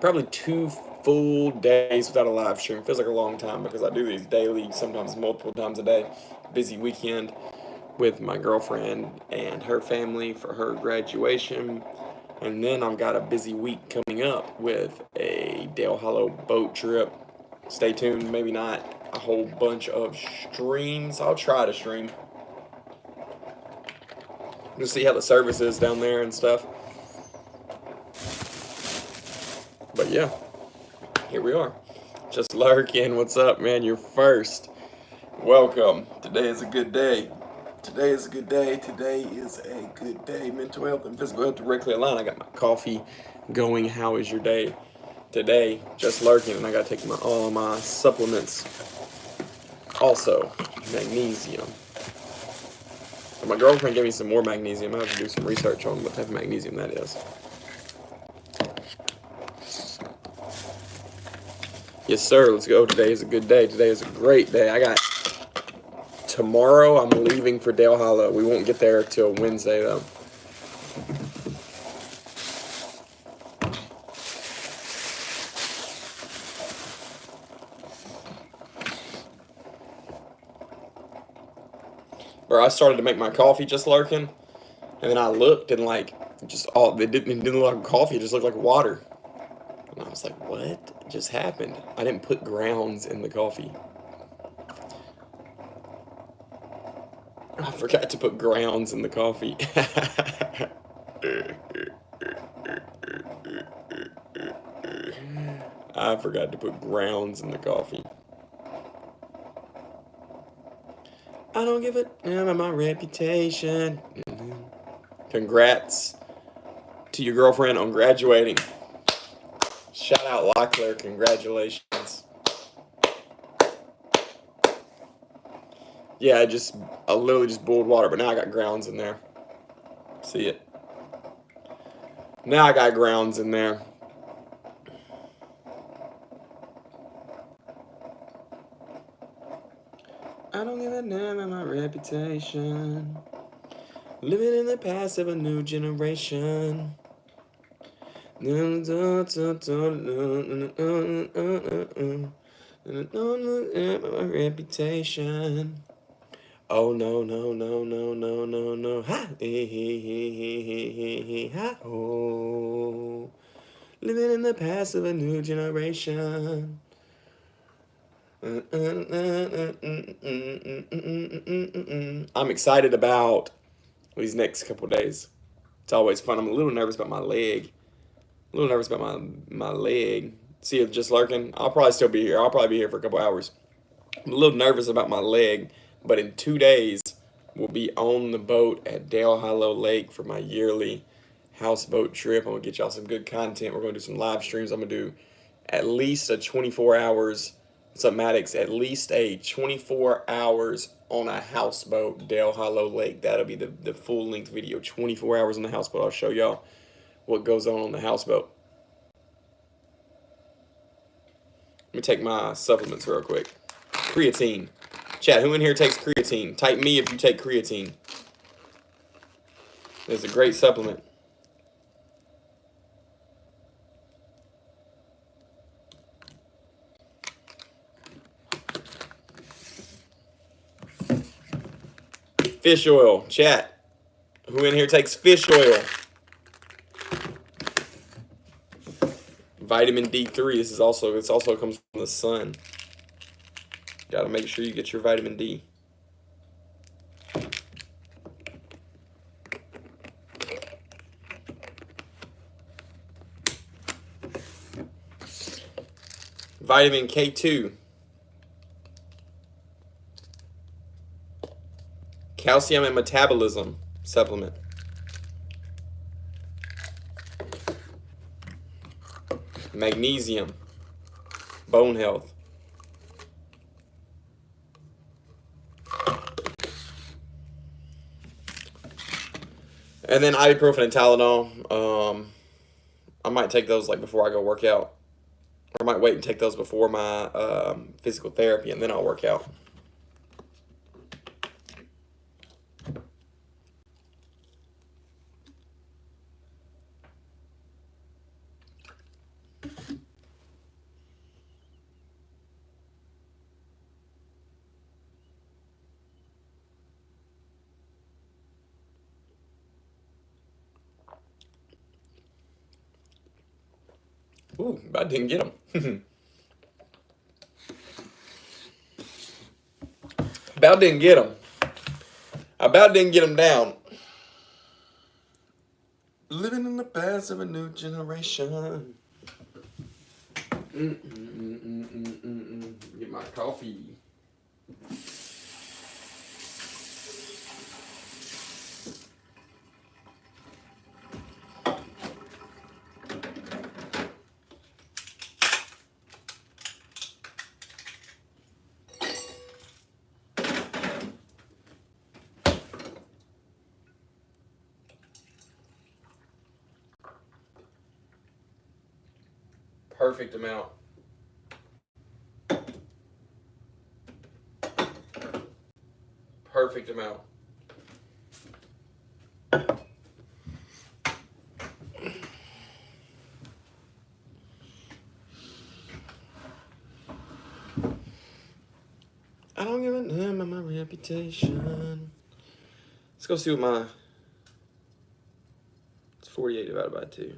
probably 2 full days without a live stream. Feels like a long time because I do these daily, sometimes multiple times a day. Busy weekend with my girlfriend and her family for her graduation. And then I've got a busy week coming up with a Dale Hollow boat trip. Stay tuned, maybe not a whole bunch of streams. I'll try to stream. Just see how the service is down there and stuff. But yeah, here we are. Just lurking. What's up, man? You're first. Welcome. Today is a good day. Today is a good day. Today is a good day. Mental health and physical health directly aligned. I got my coffee going. How is your day today? Just lurking, and I got to take all of my supplements. Also, magnesium. My girlfriend gave me some more magnesium. I have to do some research on what type of magnesium that is. Yes, sir. Let's go. Today is a good day. Today is a great day. Tomorrow, I'm leaving for Dale Hollow. We won't get there till Wednesday, though. Bro, I started to make my coffee just lurking, and then I looked and it didn't look like coffee. It just looked like water. And I was like, what just happened? I didn't put grounds in the coffee. I forgot to put grounds in the coffee. I forgot to put grounds in the coffee. I don't give a damn about my reputation. Congrats to your girlfriend on graduating. Shout out Locklear, congratulations. Yeah, I literally just boiled water, but now I got grounds in there. See it? Now I got grounds in there. I don't give a damn about my reputation. Living in the past of a new generation. My reputation. Oh no no no no no no no ha ha oh, living in the past of a new generation. I'm excited about these next couple days. It's always fun. I'm a little nervous about my leg. My leg. See it just lurking. I'll probably still be here. I'll probably be here for a couple hours. I'm a little nervous about my leg, but in 2 days, we'll be on the boat at Dale Hollow Lake for my yearly houseboat trip. I'm going to get y'all some good content. We're going to do some live streams. I'm going to do at least a 24 hours. What's up, Maddox? At least a 24 hours on a houseboat, Dale Hollow Lake. That'll be the full-length video. 24 hours on the houseboat. I'll show y'all what goes on the houseboat. Let me take my supplements real quick. Creatine. Chat, who in here takes creatine? Type me if you take creatine. It's a great supplement. Fish oil. Chat, who in here takes fish oil? Vitamin D3. This also comes from the sun. Got to make sure you get your vitamin D. Vitamin K2. Calcium and metabolism supplement. Magnesium. Bone health. And then ibuprofen and Tylenol. I might take those like before I go work out. Or I might wait and take those before my physical therapy, and then I'll work out. Ooh, I didn't get him. About didn't get him. About didn't get him down. Living in the past of a new generation. Get my coffee. Perfect amount. Perfect amount. I don't give a damn about my reputation. Let's go see what my... It's 48 divided by 2.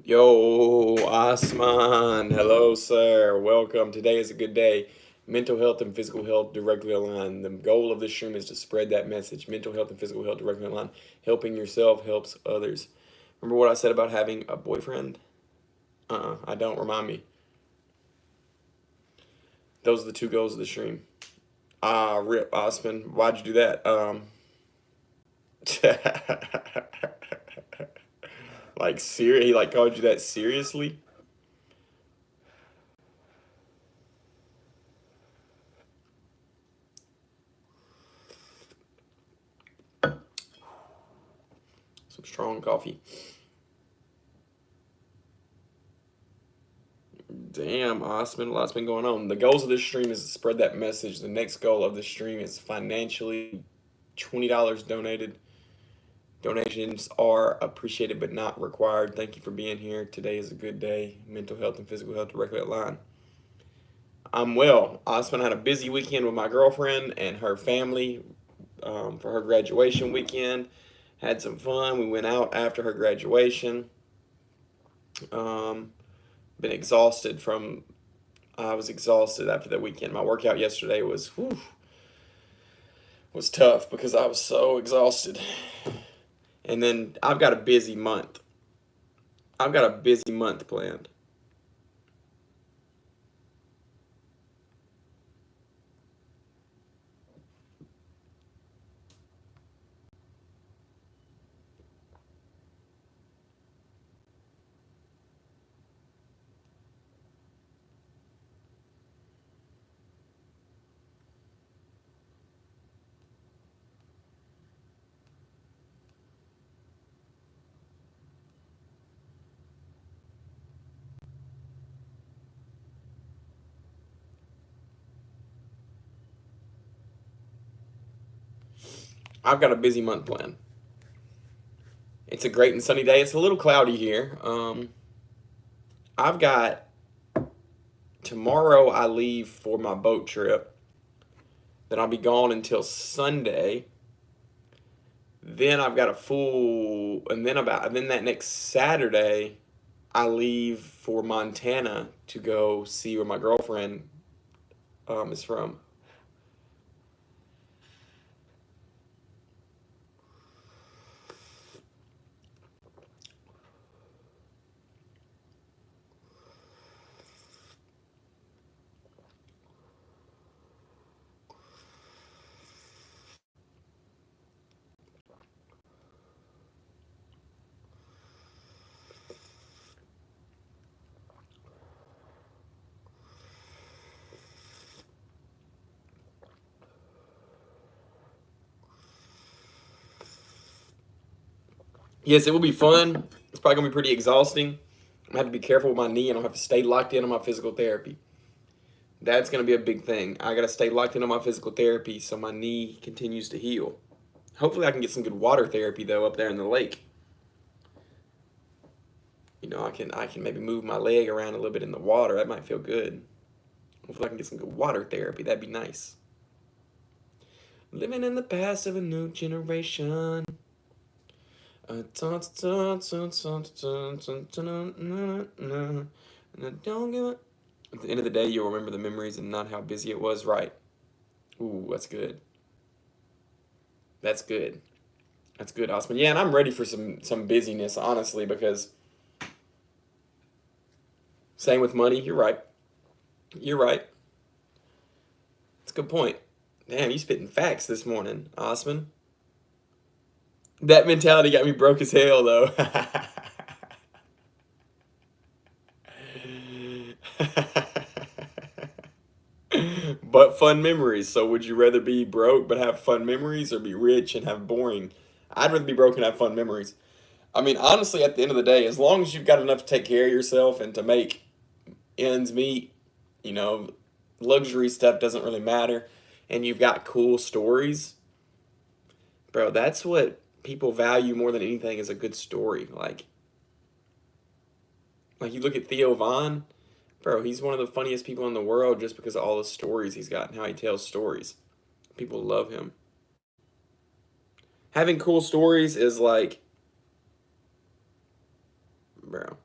Yo, Osman. Hello, sir. Welcome. Today is a good day. Mental health and physical health directly aligned. The goal of this stream is to spread that message. Mental health and physical health directly aligned. Helping yourself helps others. Remember what I said about having a boyfriend? I don't. Remind me. Those are the two goals of the stream. Rip, Osman. Why'd you do that? Like, he like called you that seriously? Some strong coffee. Damn, Osman, lots been going on. The goals of this stream is to spread that message. The next goal of this stream is financially $20 donated. Donations are appreciated but not required. Thank you for being here. Today is a good day. Mental health and physical health directly aligned. I'm well. Osman had a busy weekend with my girlfriend and her family for her graduation weekend. Had some fun. We went out after her graduation. Been exhausted from... I was exhausted after that weekend. My workout yesterday was tough because I was so exhausted. And then I've got a busy month. I've got a busy month planned. I've got a busy month planned. It's a great and sunny day. It's a little cloudy here. I've got... Tomorrow I leave for my boat trip. Then I'll be gone until Sunday. Then I've got a full... And then that next Saturday, I leave for Montana to go see where my girlfriend is from. Yes, it will be fun. It's probably going to be pretty exhausting. I'm going to have to be careful with my knee, and I'll have to stay locked in on my physical therapy. That's going to be a big thing. I got to stay locked in on my physical therapy so my knee continues to heal. Hopefully I can get some good water therapy, though, up there in the lake. You know, I can maybe move my leg around a little bit in the water. That might feel good. Hopefully I can get some good water therapy. That'd be nice. Living in the past of a new generation. Don't give it. At the end of the day, you'll remember the memories and not how busy it was. Right. Ooh, that's good. That's good. That's good, Osman. Yeah, and I'm ready for some busyness, honestly, because same with money. You're right. You're right. That's a good point. Damn, you spitting facts this morning, Osman. That mentality got me broke as hell, though. But fun memories. So would you rather be broke but have fun memories or be rich and have boring? I'd rather be broke and have fun memories. I mean, honestly, at the end of the day, as long as you've got enough to take care of yourself and to make ends meet, you know, luxury stuff doesn't really matter, and you've got cool stories, bro, that's what people value more than anything is a good story. Like you look at Theo Von, bro, he's one of the funniest people in the world just because of all the stories he's got and how he tells stories. People love him. Having cool stories is like, bro,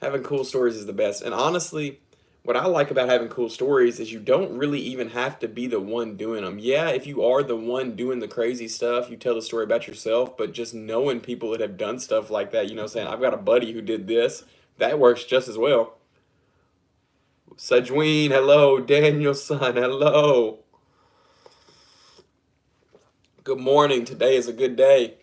having cool stories is the best. And honestly, what I like about having cool stories is you don't really even have to be the one doing them. Yeah, if you are the one doing the crazy stuff, you tell the story about yourself, but just knowing people that have done stuff like that, you know, saying, I've got a buddy who did this, that works just as well. Sajween, hello. Danielson, hello. Good morning. Today is a good day.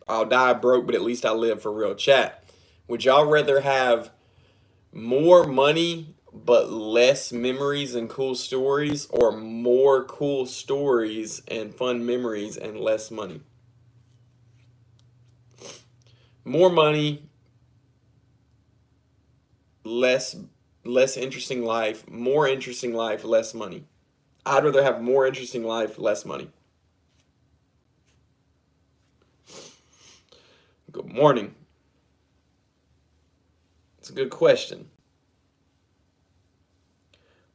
I'll die broke, but at least I live for real. Chat. Would y'all rather have more money but less memories and cool stories, or more cool stories and fun memories and less money? More money, less interesting life, more interesting life, less money. I'd rather have more interesting life, less money. Good morning. It's a good question.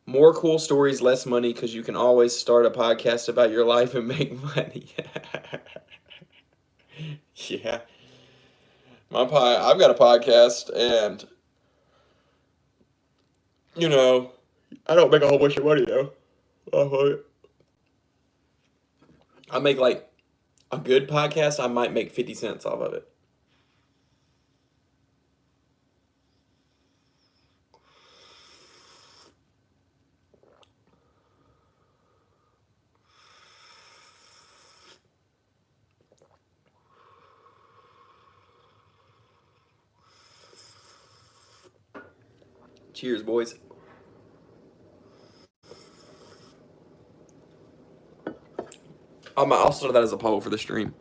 More cool stories, less money, because you can always start a podcast about your life and make money. Yeah. I've got a podcast, and you know, I don't make a whole bunch of money though off of it. I make like a good podcast, I might make 50 cents off of it. Cheers, boys. I'll start that as a poll for the stream.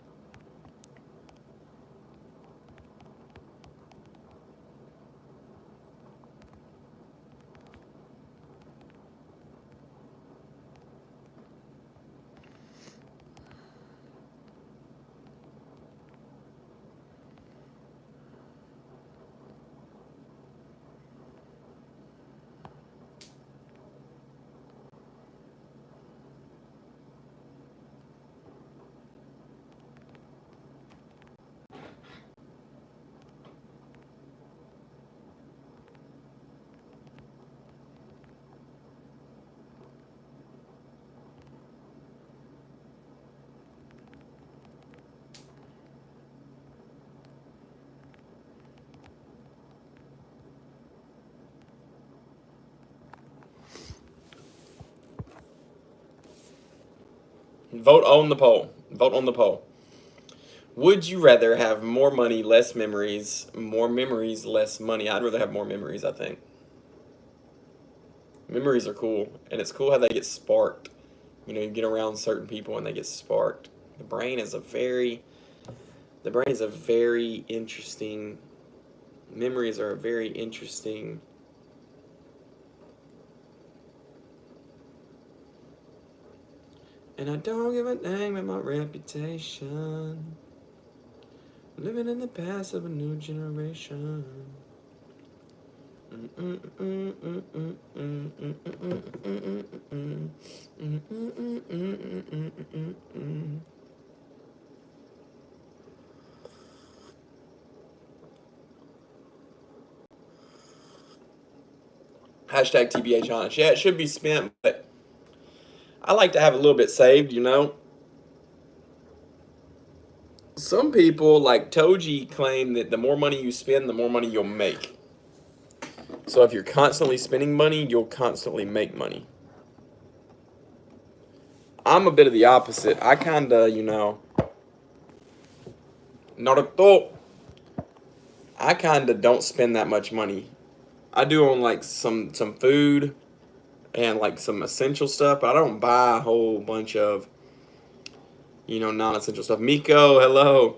Vote on the poll. Vote on the poll. Would you rather have more money, less memories, more memories, less money? I'd rather have more memories, I think. Memories are cool, and it's cool how they get sparked You get around certain people and they get sparked. The brain is a very interesting. Memories are a very interesting. And I don't give a dang about my reputation. Living in the past of a new generation. Hashtag TBH honest. Yeah, it should be spent, but I like to have a little bit saved, Some people, like Toji, claim that the more money you spend, the more money you'll make. So if you're constantly spending money, you'll constantly make money. I'm a bit of the opposite. I kind of, Naruto. I kind of don't spend that much money. I do on like some food and like some essential stuff, but I don't buy a whole bunch of non-essential stuff. Miko, hello.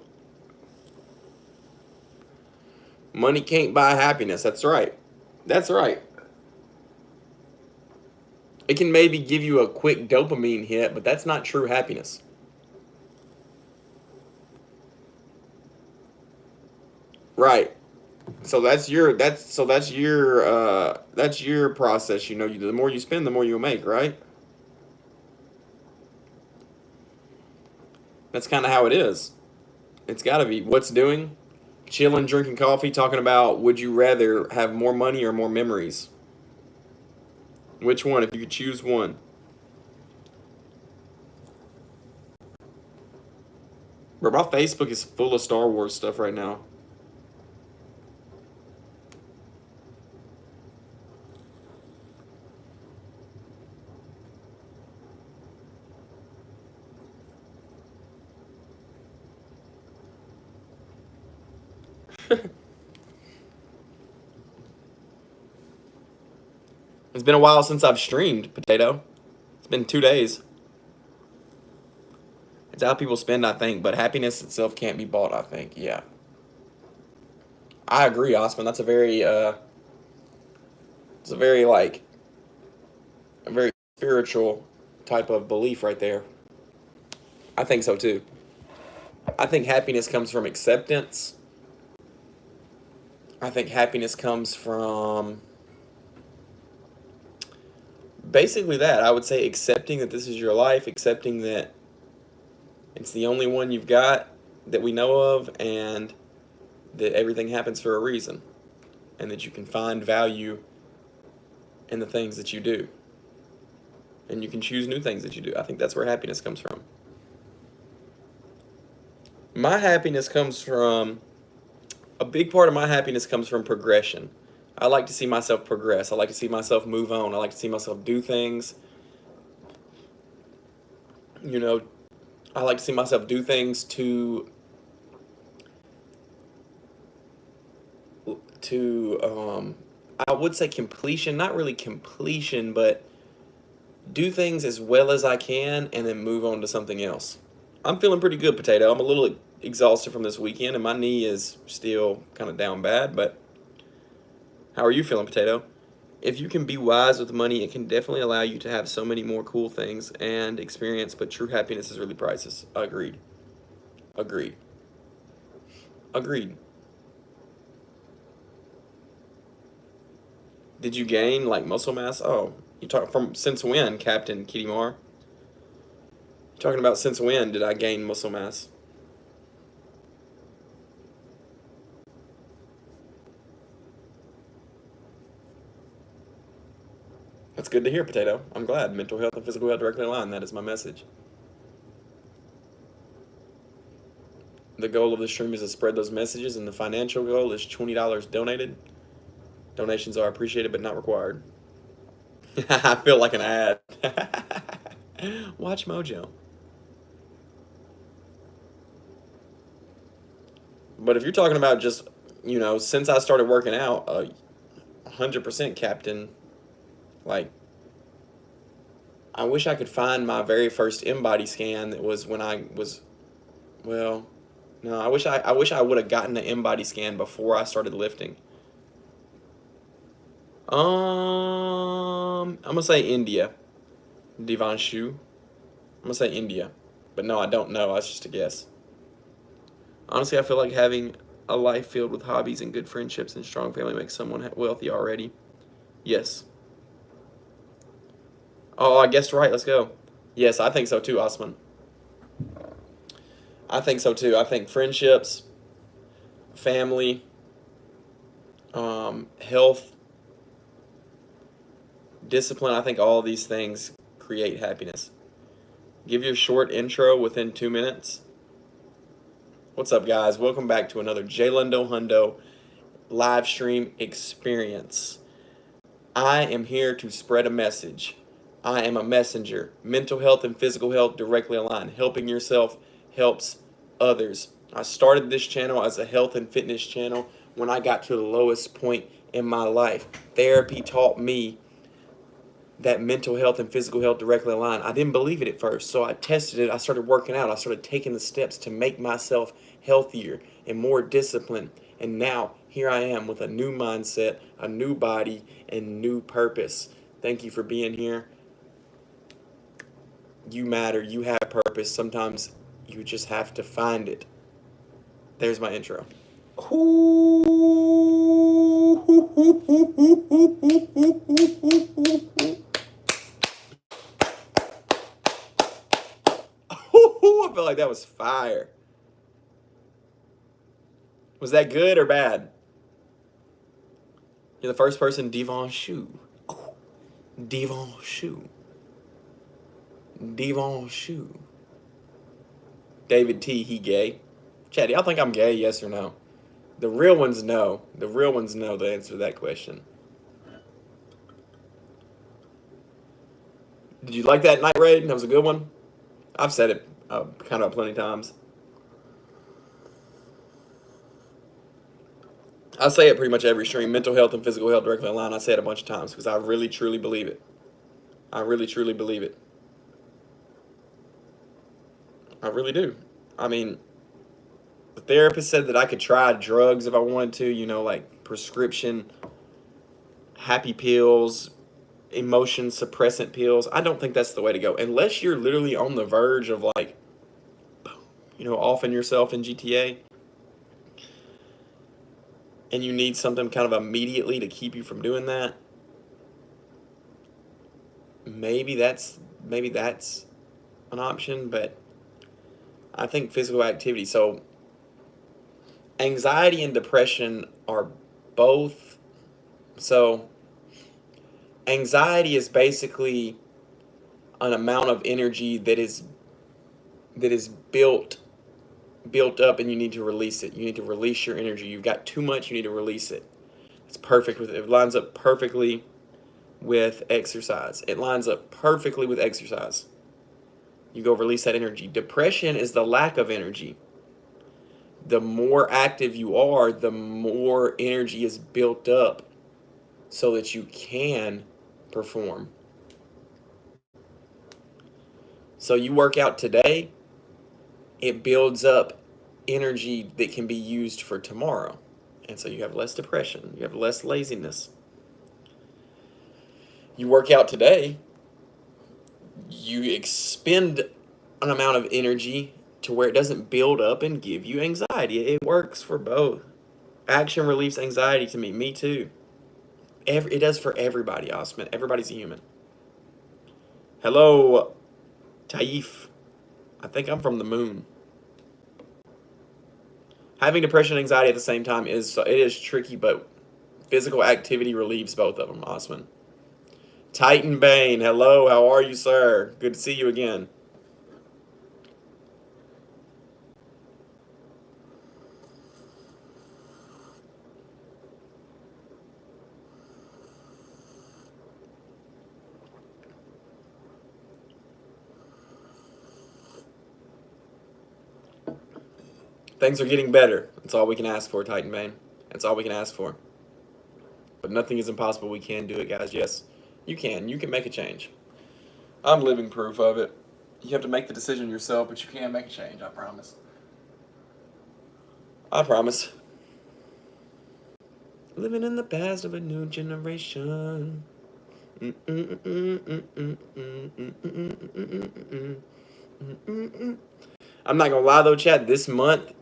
Money can't buy happiness. That's right. That's right. It can maybe give you a quick dopamine hit, but that's not true happiness. Right. So that's your process. The more you spend, the more you'll make. Right. That's kind of how it is. It's got to be. What's doing? Chilling, drinking coffee, talking about would you rather have more money or more memories? Which one, if you could choose one? Bro, my Facebook is full of Star Wars stuff right now. It's been a while since I've streamed, Potato. It's been 2 days. It's how people spend, I think, but happiness itself can't be bought, I think. Yeah. I agree, Osman. That's a very like a very spiritual type of belief right there. I think so too. I think happiness comes from acceptance. I think happiness comes from basically that. I would say accepting that this is your life, accepting that it's the only one you've got that we know of, and that everything happens for a reason, and that you can find value in the things that you do, and you can choose new things that you do. I think that's where happiness comes from. My happiness comes from, a big part of my happiness comes from progression. I like to see myself progress. I like to see myself move on. I like to see myself do things. I like to see myself do things to I would say completion, not really completion, but do things as well as I can and then move on to something else. I'm feeling pretty good, Potato. I'm a little exhausted from this weekend and my knee is still kind of down bad, but how are you feeling, Potato? If you can be wise with money, it can definitely allow you to have so many more cool things and experience, but true happiness is really priceless. Agreed. Agreed. Agreed. Did you gain like muscle mass? Oh, you talk from since when, Captain Kitty Mar? Talking about since when did I gain muscle mass? That's good to hear, Potato. I'm glad. Mental health and physical health directly aligned. That is my message. The goal of the stream is to spread those messages, and the financial goal is $20 donated. Donations are appreciated but not required. I feel like an ad. Watch Mojo. But if you're talking about just, since I started working out, 100% Captain, like, I wish I could find my very first InBody scan. That was when I was, well, no, I wish I would have gotten the InBody scan before I started lifting. I'm gonna say India. Divanshu. I'm gonna say India, but no, I don't know. That's just a guess. Honestly, I feel like having a life filled with hobbies and good friendships and strong family makes someone wealthy already. Yes. Oh, I guessed right. Let's go. Yes, I think so too, Osman. I think so too. I think friendships, family, health, discipline, I think all these things create happiness. Give your short intro within 2 minutes. What's up, guys? Welcome back to another Jaylundo Hundo live stream experience. I am here to spread a message. I am a messenger. Mental health and physical health directly aligned. Helping yourself helps others. I started this channel as a health and fitness channel when I got to the lowest point in my life. Therapy taught me that mental health and physical health directly align. I didn't believe it at first, so I tested it. I started working out. I started taking the steps to make myself healthier and more disciplined. And now here I am with a new mindset, a new body, and new purpose. Thank you for being here. You matter. You have purpose. Sometimes you just have to find it. There's my intro. I felt like that was fire. Was that good or bad? You're the first person, Divanshu. Oh, Divanshu. Divanshu. David T, he gay. Chad, y'all think I'm gay, yes or no? The real ones know. The real ones know the answer to that question. Did you like that night raid? That was a good one. I've said it kind of plenty of times. I say it pretty much every stream. Mental health and physical health directly aligned. I say it a bunch of times because I really, truly believe it. I really, truly believe it. I really do. I mean, the therapist said that I could try drugs if I wanted to, you know, like prescription happy pills, emotion suppressant pills. I don't think that's the way to go. Unless you're literally on the verge of like, you know, offing yourself in GTA and you need something kind of immediately to keep you from doing that. Maybe that's an option, but I think physical activity. So anxiety and depression are both. So anxiety is basically an amount of energy that is built up, and you need to release it. You need to release your energy. You've got too much, you need to release it. It's perfect with it lines up perfectly with exercise. It lines up perfectly with exercise. You go release that energy. Depression is the lack of energy. The more active you are, the more energy is built up so that you can perform. So you work out today, it builds up energy that can be used for tomorrow. And so you have less depression, you have less laziness. You work out today, you expend an amount of energy to where it doesn't build up and give you anxiety. It works for both. Action relieves anxiety to me. Me too. It does for everybody, Osman. Everybody's a human. Hello, Taif. I think I'm from the moon. Having depression and anxiety at the same time is tricky, but physical activity relieves both of them, Osman. Titan Bane, hello, how are you, sir? Good to see you again. Things are getting better. That's all we can ask for, Titan Bane. That's all we can ask for. But nothing is impossible. We can do it, guys. Yes, you can. You can make a change. I'm living proof of it. You have to make the decision yourself, but you can make a change, I promise. I promise. Living in the past of a new generation. I'm not gonna lie though, Chad. This month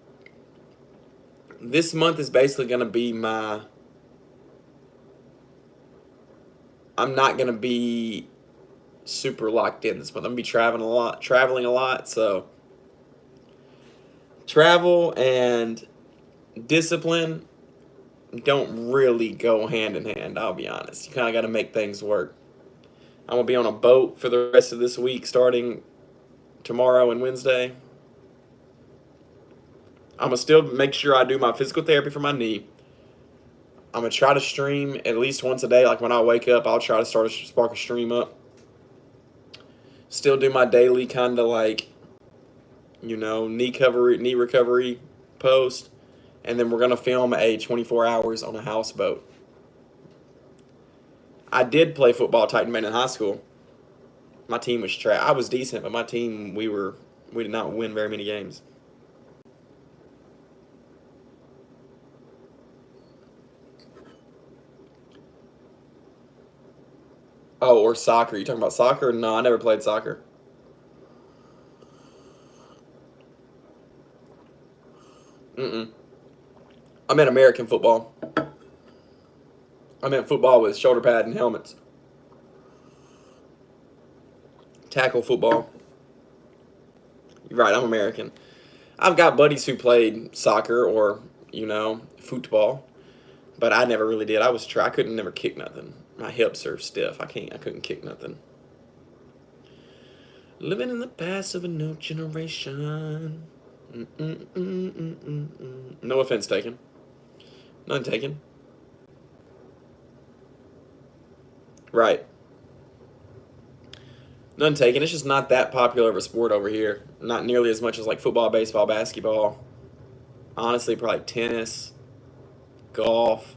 is basically gonna be my. I'm not gonna be super locked in this month. I'm gonna be traveling a lot. So travel and discipline don't really go hand in hand. I'll be honest. You kind of got to make things work. I'm gonna be on a boat for the rest of this week, starting tomorrow and Wednesday. I'm gonna still make sure I do my physical therapy for my knee. I'm gonna try to stream at least once a day. Like when I wake up, I'll try to spark a stream up. Still do my daily kind of like, knee recovery post, and then we're gonna film a 24 hours on a houseboat. I did play football at Titan Man in high school. My team was trash. I was decent, but my team we did not win very many games. Oh, or soccer. You talking about soccer? No, I never played soccer. Mm-mm. I meant American football. I meant football with shoulder pad and helmets. Tackle football. You're right, I'm American. I've got buddies who played soccer or, football, but I never really did. I couldn't never kick nothing. My hips are stiff. I couldn't kick nothing. Living in the past of a new generation. No offense taken. None taken. Right. None taken. It's just not that popular of a sport over here. Not nearly as much as like football, baseball, basketball. Honestly, probably tennis, golf.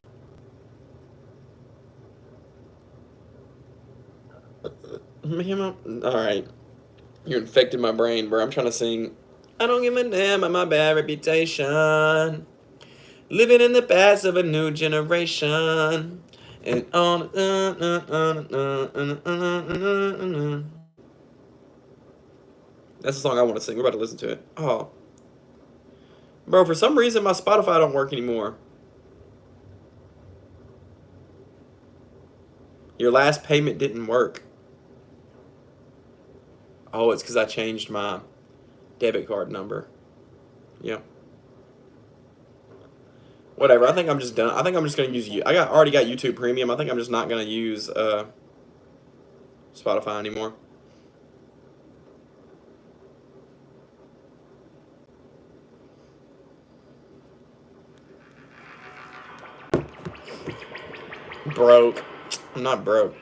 All right. You infected my brain, bro. I'm trying to sing. I don't give a damn about my bad reputation. Living in the past of a new generation. And on. That's the song I want to sing. We're about to listen to it. Oh. Bro, for some reason my Spotify don't work anymore. Your last payment didn't work. Oh, it's because I changed my debit card number. Yep. Whatever. I think I'm just done. I think I'm just gonna use you. Already got YouTube Premium. I think I'm just not gonna use Spotify anymore. Broke. I'm not broke.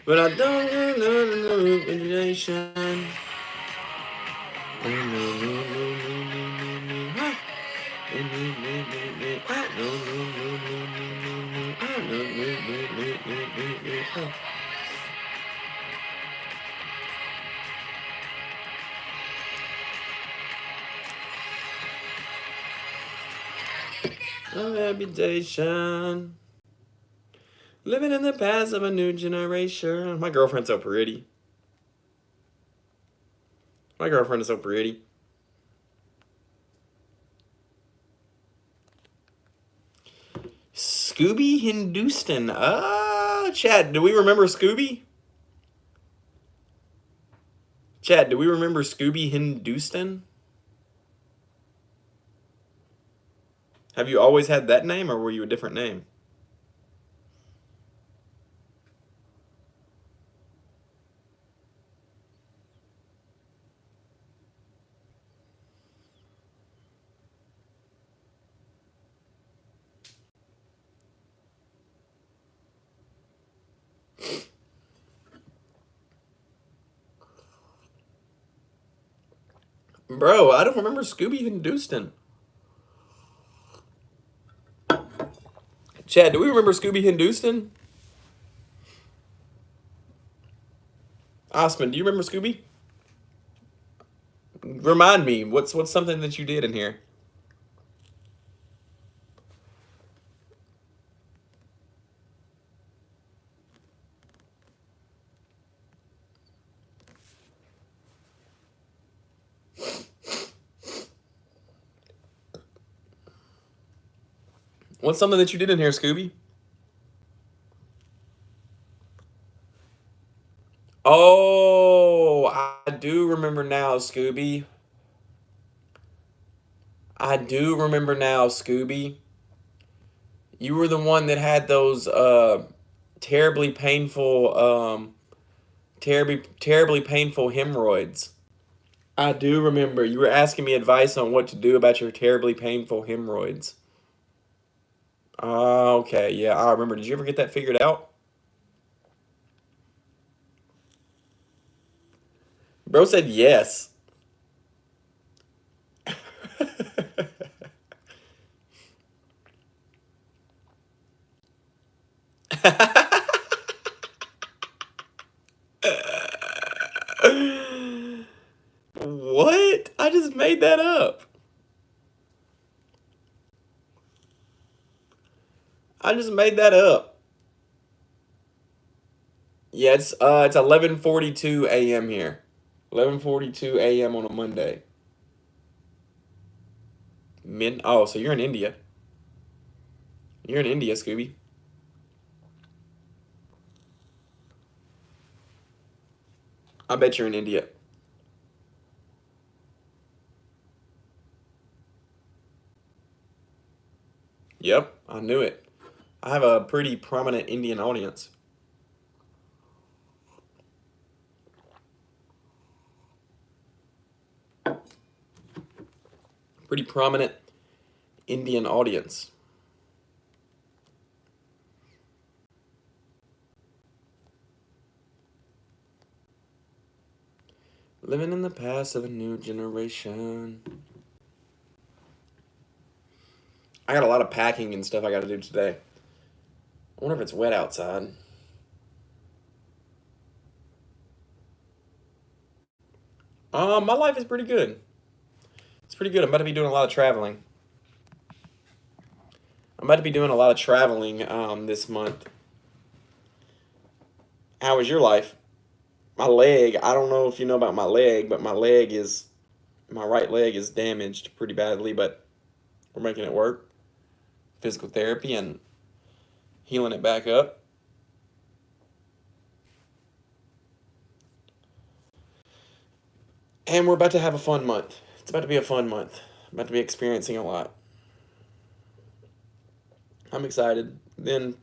But I don't know imagination. A reputation. Living in the past of a new generation. My girlfriend's so pretty. My girlfriend is so pretty. Scooby Hindustan. Chad, do we remember Scooby? Chad, do we remember Scooby Hindustan? Have you always had that name, or were you a different name? Bro, I don't remember Scooby Hindustan. Chad, do we remember Scooby Hindustan? Osman, do you remember Scooby? Remind me, what's something that you did in here? What's something that you did in here, Scooby? Oh, I do remember now, Scooby. I do remember now, Scooby. You were the one that had those terribly painful terribly painful hemorrhoids. I do remember. You were asking me advice on what to do about your terribly painful hemorrhoids. Okay, yeah, I remember. Did you ever get that figured out? Bro said yes. What? I just made that up. I just made that up. Yeah, it's 11:42 a.m. here. 11:42 a.m. on a Monday. Oh, so you're in India. You're in India, Scooby. I bet you're in India. Yep, I knew it. I have a pretty prominent Indian audience. Pretty prominent Indian audience. Living in the past of a new generation. I got a lot of packing and stuff I got to do today. I wonder if it's wet outside. My life is pretty good. It's pretty good. I'm about to be doing a lot of traveling. I'm about to be doing a lot of traveling this month. How was your life? My leg, I don't know if you know about my leg, but my right leg is damaged pretty badly, but we're making it work. Physical therapy and healing it back up. And we're about to have a fun month. It's about to be a fun month. I'm about to be experiencing a lot. I'm excited. Then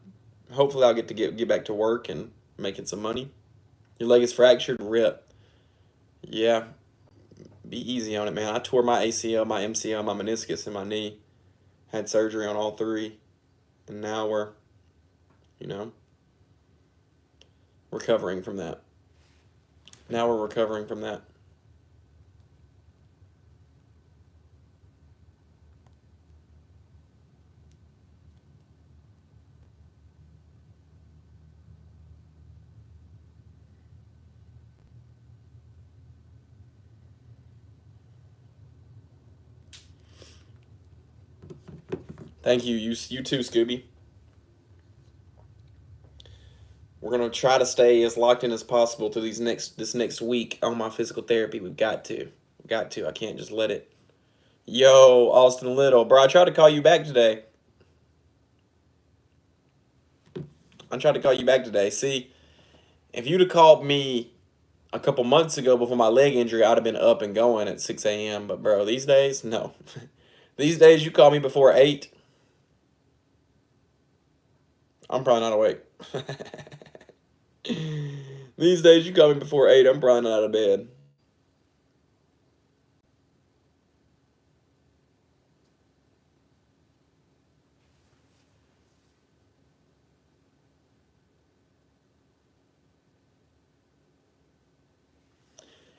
hopefully I'll get to get back to work and making some money. Your leg is fractured, rip. Yeah, be easy on it, man. I tore my ACL, my MCL, my meniscus, and my knee. Had surgery on all three. And now we're, you know, recovering from that. Now we're recovering from that. Thank you. You too, Scooby. We're gonna try to stay as locked in as possible to this next week on my physical therapy. We've got to. We've got to. I can't just let it. Yo, Austin Little, bro. I tried to call you back today. See, if you'd have called me a couple months ago before my leg injury, I'd have been up and going at 6 a.m. But, bro, these days, no. These days, you call me before 8, I'm probably not awake. These days, you call me before 8, I'm probably not out of bed.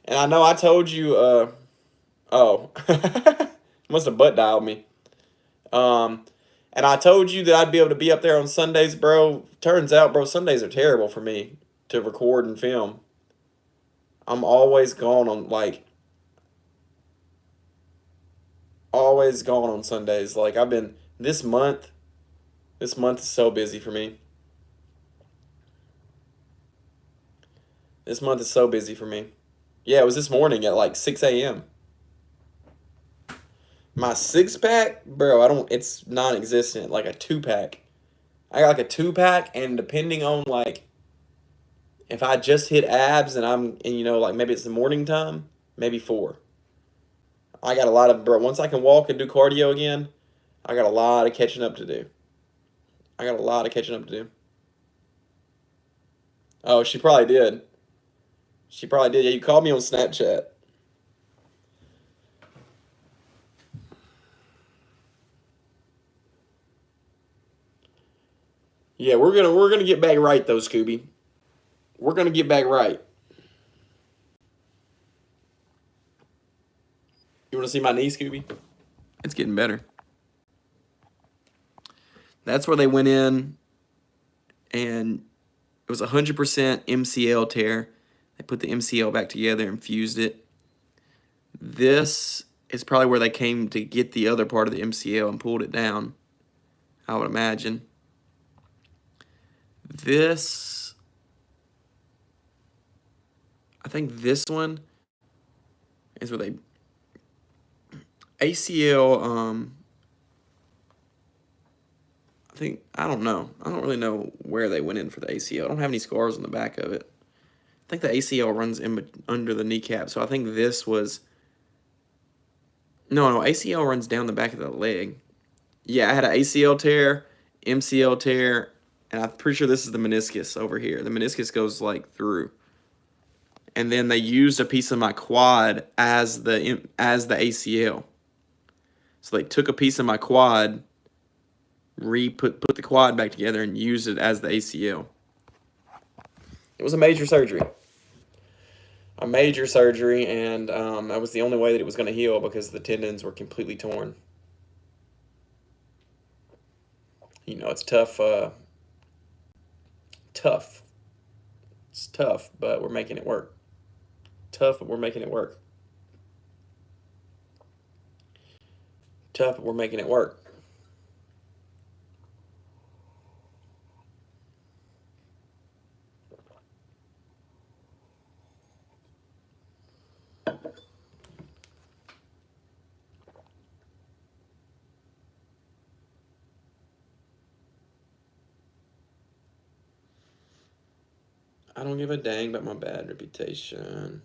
And I know I told you, oh, must have butt dialed me. And I told you that I'd be able to be up there on Sundays, bro. Turns out, bro, Sundays are terrible for me to record and film. I'm always gone on, like, always gone on Sundays. Like, this month is so busy for me. This month is so busy for me. Yeah, it was this morning at like 6 a.m. My 6-pack, bro, it's non-existent. Like a 2-pack. I got like a 2-pack, and depending on like if I just hit abs and like maybe it's the morning time, maybe 4. I got a lot of, bro, once I can walk and do cardio again, I got a lot of catching up to do. Oh, she probably did. Yeah, you called me on Snapchat. Yeah, we're gonna get back right though, Scooby. We're gonna get back right. You wanna see my knee, Scooby? It's getting better. That's where they went in and it was 100% MCL tear. They put the MCL back together and fused it. This is probably where they came to get the other part of the MCL and pulled it down, I would imagine. I think this one is where they ACL. I don't know. I don't really know where they went in for the ACL. I don't have any scars on the back of it. I think the ACL runs under the kneecap, so I think this was. No, ACL runs down the back of the leg. Yeah, I had an ACL tear, MCL tear, and I'm pretty sure this is the meniscus over here. The meniscus goes like through. And then they used a piece of my quad as the ACL. So they took a piece of my quad, put the quad back together, and used it as the ACL. It was a major surgery. And that was the only way that it was going to heal because the tendons were completely torn. You know, it's tough. It's tough, but we're making it work. Tough, but we're making it work. I don't give a dang about my bad reputation.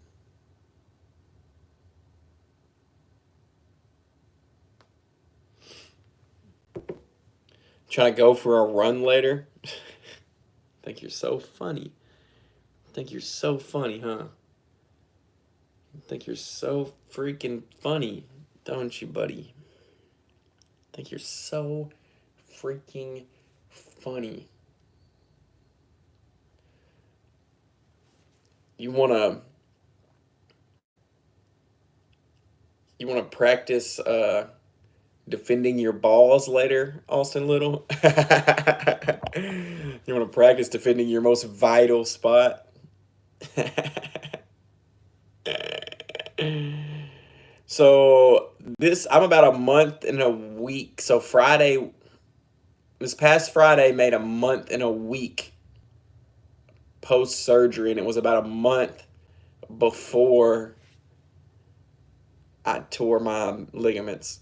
Trying to go for a run later? Think you're so funny. Think you're so funny, huh? Think you're so freaking funny, don't you, buddy? Think you're so freaking funny. You wanna practice defending your balls later, Austin Little? You want to practice defending your most vital spot? So I'm about a month and a week. So Friday this past Friday made a month and a week post surgery, and it was about a month before I tore my ligaments.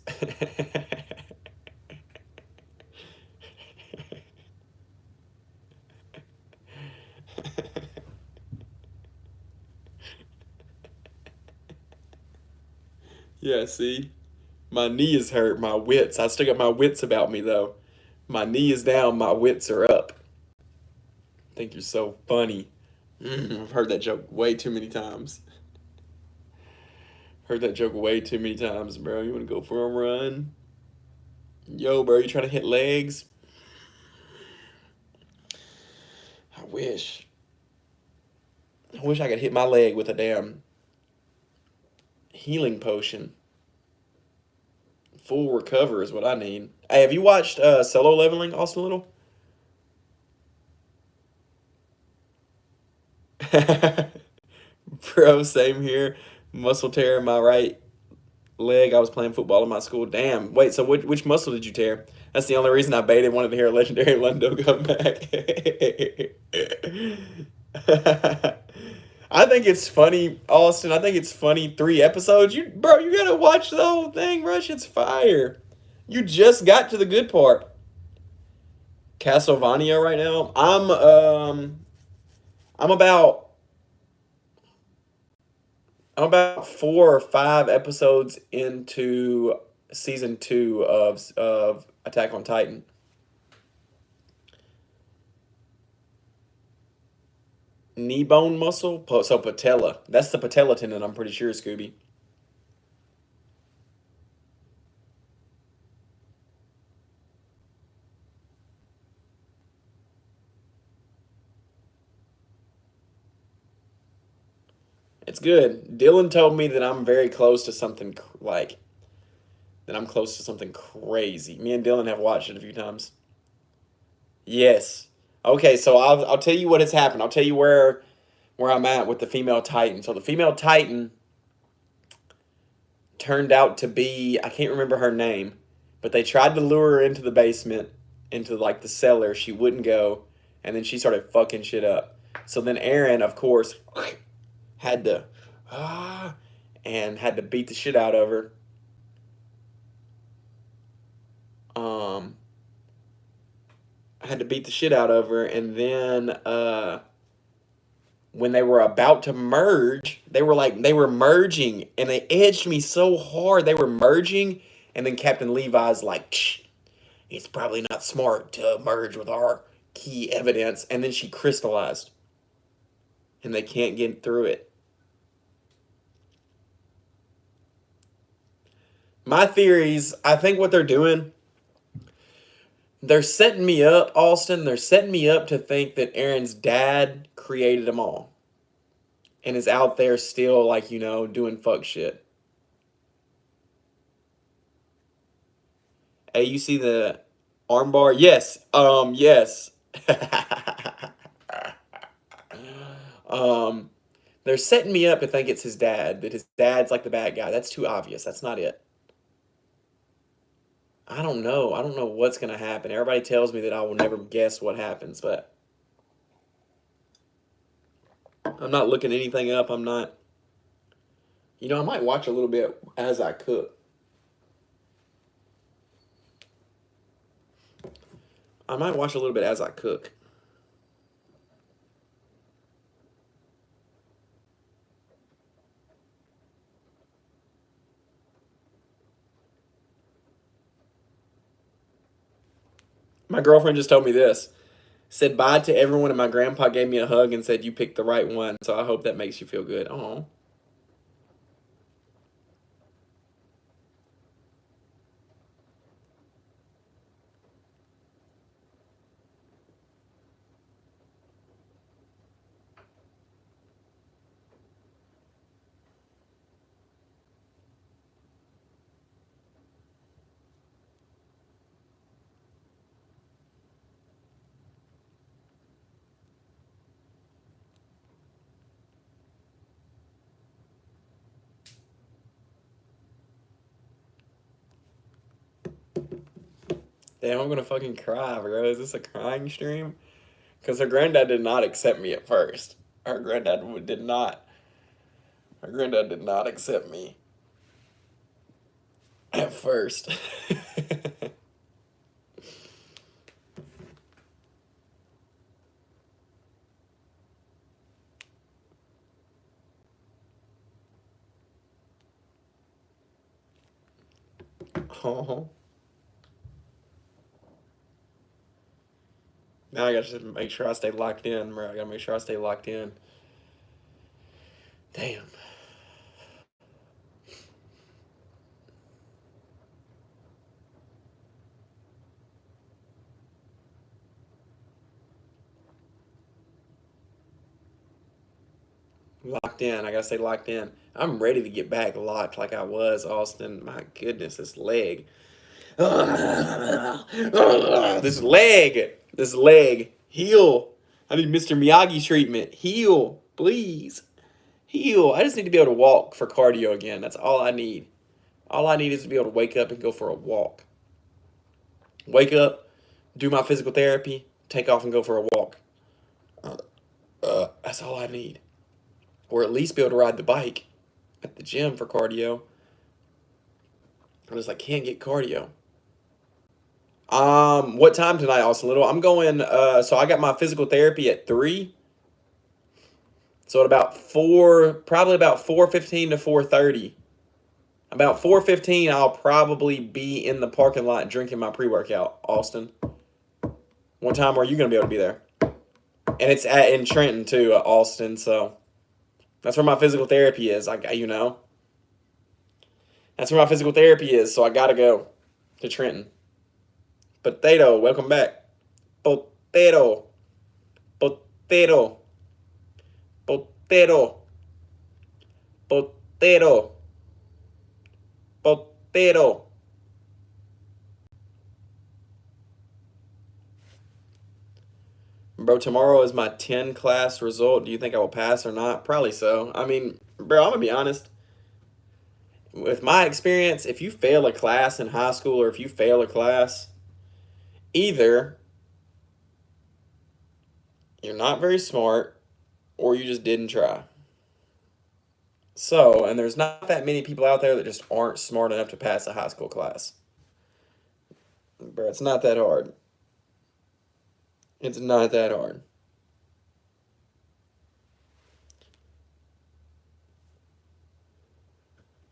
Yeah, see? My knee is hurt, my wits. I still got my wits about me though. My knee is down, my wits are up. I think you're so funny. I've heard that joke way too many times. Heard that joke way too many times, bro. You wanna go for a run? Yo, bro, you trying to hit legs? I wish. I wish I could hit my leg with a damn healing potion. Full recover is what I need. Hey, have you watched Solo Leveling, Austin Little? Bro, same here. Muscle tear in my right leg. I was playing football in my school. Damn. Wait, so which muscle did you tear? That's the only reason I baited. Wanted to hear a legendary Lundo come back. I think it's funny, Austin. I think it's funny. 3 episodes. You gotta watch the whole thing, Rush. It's fire. You just got to the good part. Castlevania right now. I'm about I'm about 4 or 5 episodes into season 2 of Attack on Titan. Knee bone muscle, so patella. That's the patella tendon. I'm pretty sure, Scooby. It's good. Dylan told me that I'm very close to something like that. I'm close to something crazy. Me and Dylan have watched it a few times. Yes. Okay, so I'll tell you what has happened. I'll tell you where I'm at with the female Titan. So the female Titan turned out to be, I can't remember her name, but they tried to lure her into the basement, into like the cellar. She wouldn't go, and then she started fucking shit up. So then Aaron, of course, had to and had to beat the shit out of her. I had to beat the shit out of her, and then when they were about to merge, they were merging, and they edged me so hard. They were merging, and then Captain Levi's like, "Shh, it's probably not smart to merge with our key evidence," and then she crystallized, and they can't get through it. My theories, I think what they're doing, they're setting me up, Austin. They're setting me up to think that Aaron's dad created them all and is out there still, like, doing fuck shit. Hey, you see the armbar? Yes. Yes. um, they're setting me up to think it's his dad, that his dad's like the bad guy. That's too obvious. That's not it. I don't know. I don't know what's going to happen. Everybody tells me that I will never guess what happens, but I'm not looking anything up. I'm not. I might watch a little bit as I cook. I might watch a little bit as I cook. My girlfriend just told me this. Said bye to everyone, and my grandpa gave me a hug and said, "You picked the right one." So I hope that makes you feel good. Oh. Damn, I'm gonna fucking cry, bro. Is this a crying stream? Because her granddad did not accept me at first. Her granddad did not. Her granddad did not accept me at first. Oh. Now I gotta just make sure I stay locked in, bro. I gotta make sure I stay locked in. Damn. Locked in. I gotta stay locked in. I'm ready to get back locked like I was, Austin. My goodness, this leg. This leg. This leg. Heal. I need Mr. Miyagi treatment. Heal. Please. Heal. I just need to be able to walk for cardio again. That's all I need. All I need is to be able to wake up and go for a walk. Wake up, do my physical therapy, take off and go for a walk. That's all I need. Or at least be able to ride the bike at the gym for cardio. I just can't get cardio. What time tonight, Austin Little? I'm going, so I got my physical therapy at 3. So at about 4, probably about 4:15 to 4:30. About 4:15, I'll probably be in the parking lot drinking my pre-workout, Austin. What time are you going to be able to be there? And it's in Trenton, too, Austin, so that's where my physical therapy is, That's where my physical therapy is, so I got to go to Trenton. Potato, welcome back. Potato. Potato. Potato. Potato. Potato. Bro, tomorrow is my 10 class result. Do you think I will pass or not? Probably so. I mean, bro, I'm going to be honest. With my experience, if you fail a class in high school or if you fail a class, either you're not very smart or you just didn't try. So, and there's not that many people out there that just aren't smart enough to pass a high school class. Bro, it's not that hard. It's not that hard.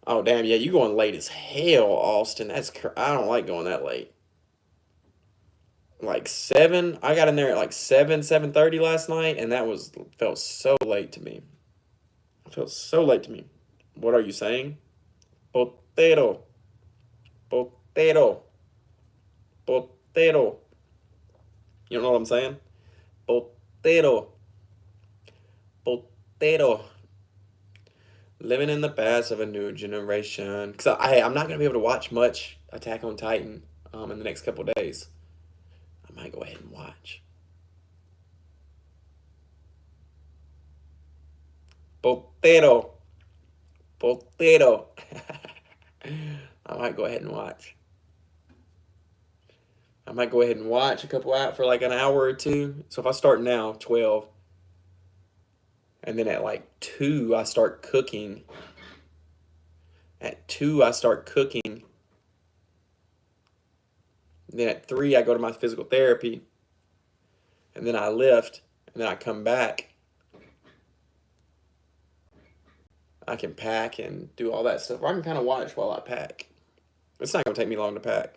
Oh, damn, yeah, you going late as hell, Austin. I don't like going that late. 7, I got in there at 7:30 last night, and felt so late to me. It felt so late to me. What are you saying? Potato. Potato. Potato. You don't know what I'm saying? Potato. Potato. Living in the past of a new generation. Because I'm not going to be able to watch much Attack on Titan in the next couple days. I might go ahead and watch. Potato. Potato. I might go ahead and watch. I might go ahead and watch a couple out for an hour or two. So if I start now, 12, and then at 2, I start cooking. At 2, I start cooking. And then at 3, I go to my physical therapy. And then I lift. And then I come back. I can pack and do all that stuff. Or I can kind of watch while I pack. It's not going to take me long to pack.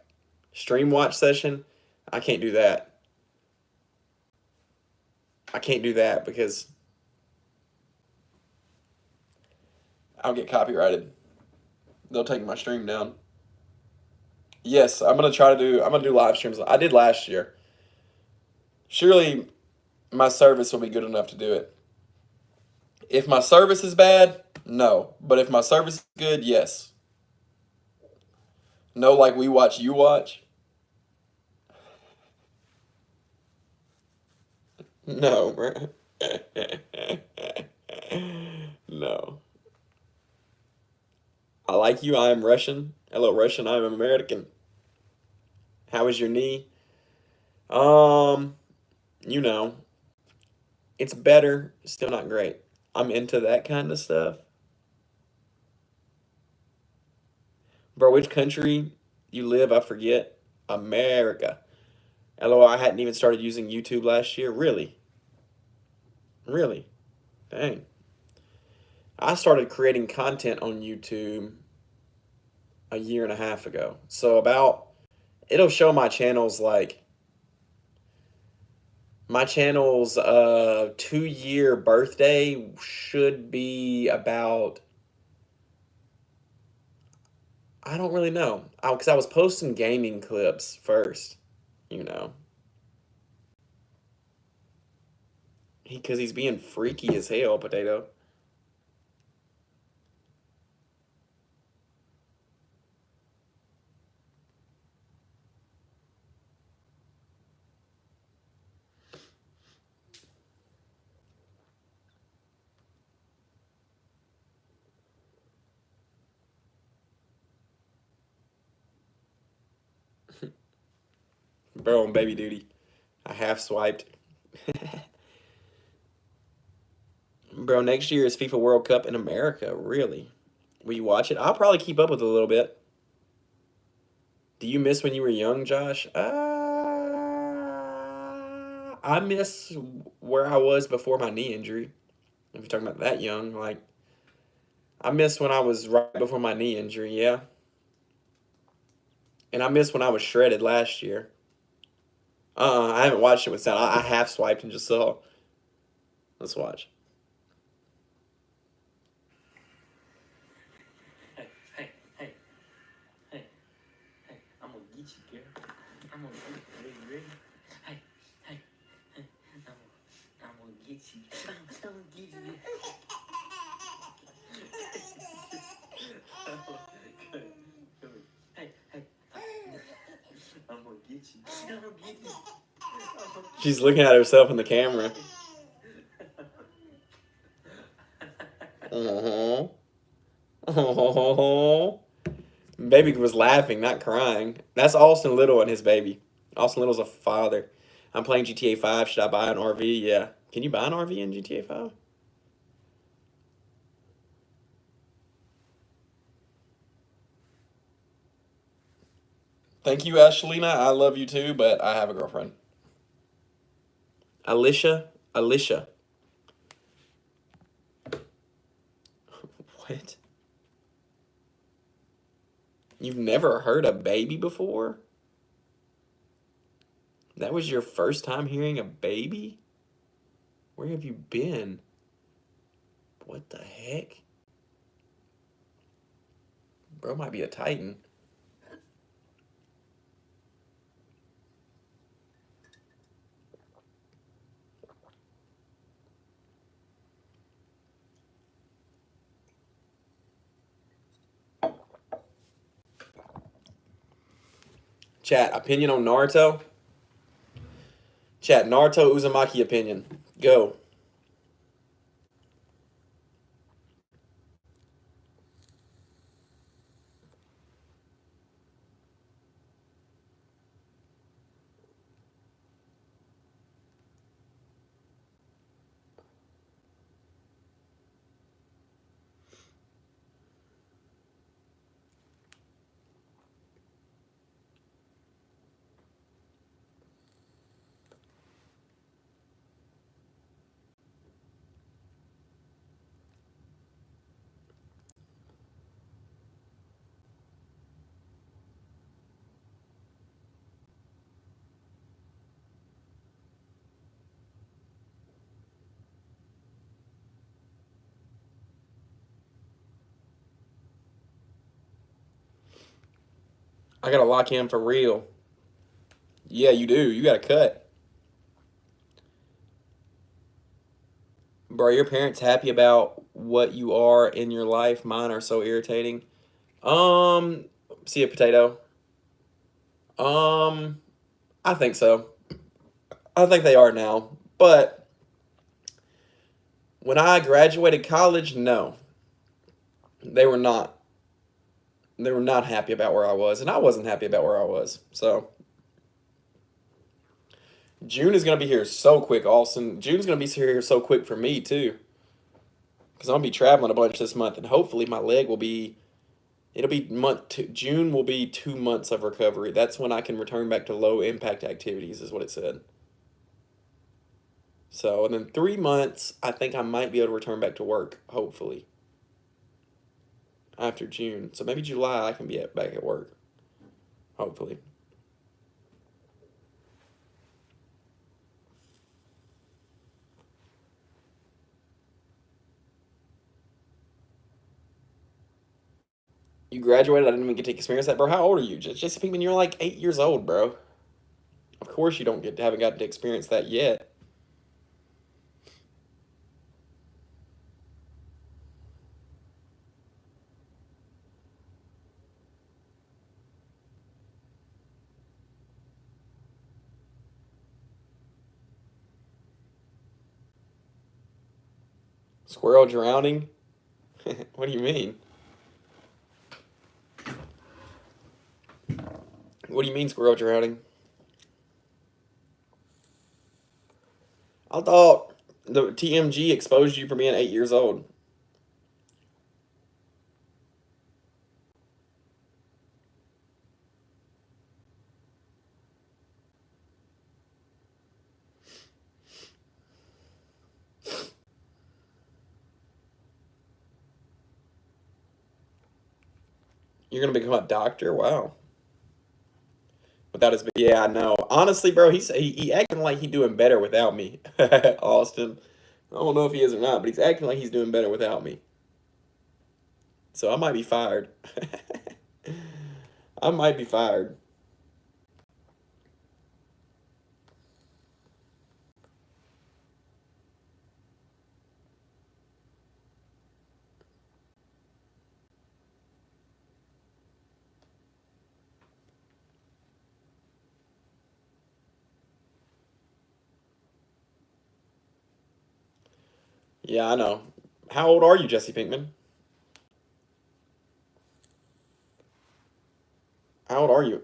Stream watch session, I can't do that. I can't do that because I'll get copyrighted. They'll take my stream down. Yes, I'm gonna do live streams. I did last year. Surely my service will be good enough to do it. If my service is bad, no. But if my service is good, yes. No, we watch, you watch. No, bro. No. I like you. I am Russian. Hello, Russian. I am American. How is your knee? Um, you know, it's better, still not great. I'm into that kind of stuff. Bro, which country you live? I forget. America. LOL, I hadn't even started using YouTube last year. Really? Really? Dang. I started creating content on YouTube a year and a half ago. So about it'll show my channel's like my channel's 2-year birthday should be about I don't really know. Because I was posting gaming clips first, you know. Because he's being freaky as hell, Potato. Bro, on baby duty. I half swiped. Bro, next year is FIFA World Cup in America. Really? Will you watch it? I'll probably keep up with it a little bit. Do you miss when you were young, Josh? I miss where I was before my knee injury. If you're talking about that young, like, I miss when I was right before my knee injury, yeah. And I miss when I was shredded last year. I haven't watched it with sound. I half swiped and just saw. Let's watch. Hey, hey, hey, hey, hey, I'm gonna get you, girl. I'm gonna get you. Ready? Hey, hey, hey, I'm gonna get you. I'm gonna get you. Hey, hey, I'm gonna get you. I'm gonna get you. She's looking at herself in the camera. Uh-huh. Oh, baby was laughing, not crying. That's Austin Little and his baby. Austin Little's a father. I'm playing GTA 5. Should I buy an RV? Yeah. Can you buy an RV in GTA 5? Thank you, Ashlina. I love you too, but I have a girlfriend. Alicia? Alicia. What? You've never heard a baby before? That was your first time hearing a baby? Where have you been? What the heck? Bro might be a titan. Chat, opinion on Naruto? Chat, Naruto Uzumaki opinion. Go. I gotta lock in for real. Yeah, you do. You gotta cut. Bro, are your parents happy about what you are in your life? Mine are so irritating. Um, See a potato. Um, I think so. I think they are now. But when I graduated college, no. They were not. They were not happy about where I was, and I wasn't happy about where I was. So, June is gonna be here so quick, Austin. June's gonna be here so quick for me too, because I'm gonna be traveling a bunch this month, and hopefully my leg will be. It'll be month two. June will be 2 months of recovery. That's when I can return back to low impact activities, is what it said. So, and then 3 months, I think I might be able to return back to work, hopefully, after June. So maybe July I can be back at work, hopefully. You graduated. I didn't even get to experience that, bro. How old are you? Jesse Pinkman, you're like 8 years old, bro. Of course you haven't gotten to experience that yet. Squirrel drowning? What do you mean? What do you mean squirrel drowning? I thought the TMG exposed you for being 8 years old. You're gonna become a doctor? Wow. Without his, yeah, I know. Honestly, bro, he acting like he doing better without me, Austin. I don't know if he is or not, but he's acting like he's doing better without me. So I might be fired. I might be fired. Yeah, I know. How old are you, Jesse Pinkman? How old are you?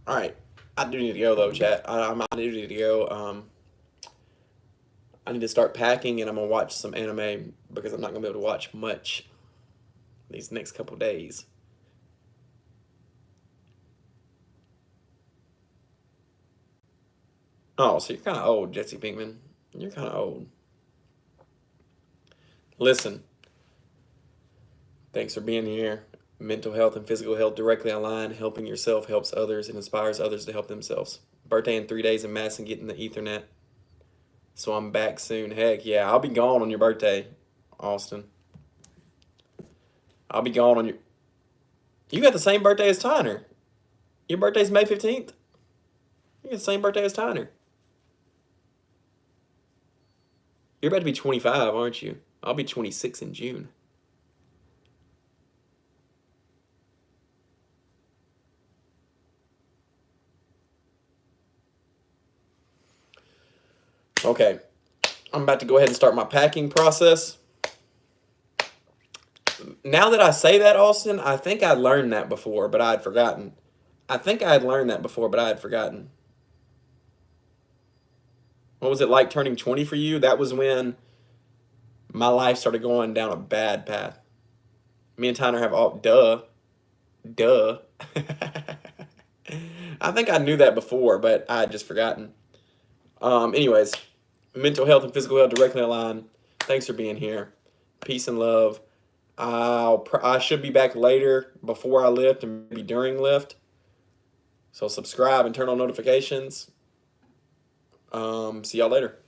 All right. I do need to go though, chat. I do need to go. I need to start packing, and I'm gonna watch some anime because I'm not gonna be able to watch much these next couple days. Oh, so you're kind of old, Jesse Pinkman. You're kind of old. Listen, thanks for being here. Mental health and physical health directly aligned. Helping yourself helps others and inspires others to help themselves. Birthday in 3 days in Madison, getting the Ethernet. So I'm back soon. Heck yeah, I'll be gone on your birthday, Austin. I'll be gone on your. You got the same birthday as Tyner. Your birthday's May 15th. You got the same birthday as Tyner. You're about to be 25, aren't you? I'll be 26 in June. Okay, I'm about to go ahead and start my packing process. Now that I say that, Austin, I think I'd learned that before, but I had forgotten. I think I had learned that before, but I had forgotten. What was it like turning 20 for you? That was when my life started going down a bad path. Me and Tyner have all, duh. I think I knew that before, but I had just forgotten. Anyways, mental health and physical health directly aligned. Thanks for being here. Peace and love. I should be back later before I lift and maybe during lift. So subscribe and turn on notifications. See y'all later.